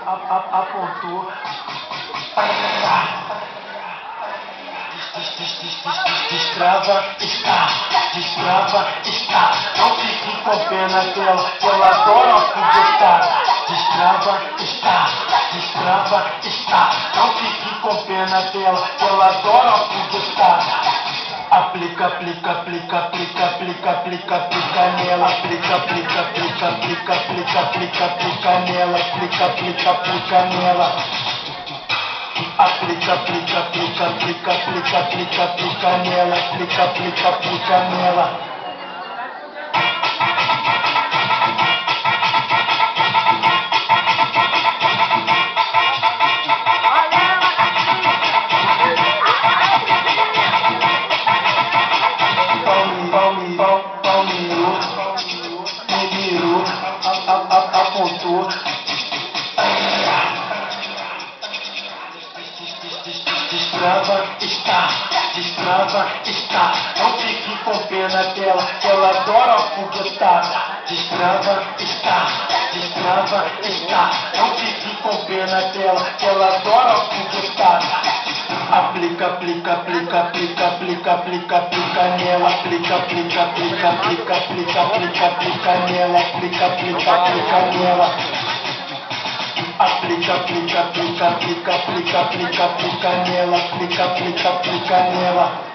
apontou. Destrava, está. Não fique com pena dela, ela adora foguetar. Destrava, está. Não fique com pena dela, ela adora foguetar. Aplica nela, aplica nela, aplica nela. Aplica nela, aplica nela. Mirou, apontou. Destrava, está. Não fique com pena dela, ela adora foguetar. Destrava, está. Não fique com pena dela, ela adora foguetar. Aplica nela, aplica nela, aplica nela. Aplica nela, aplica nela.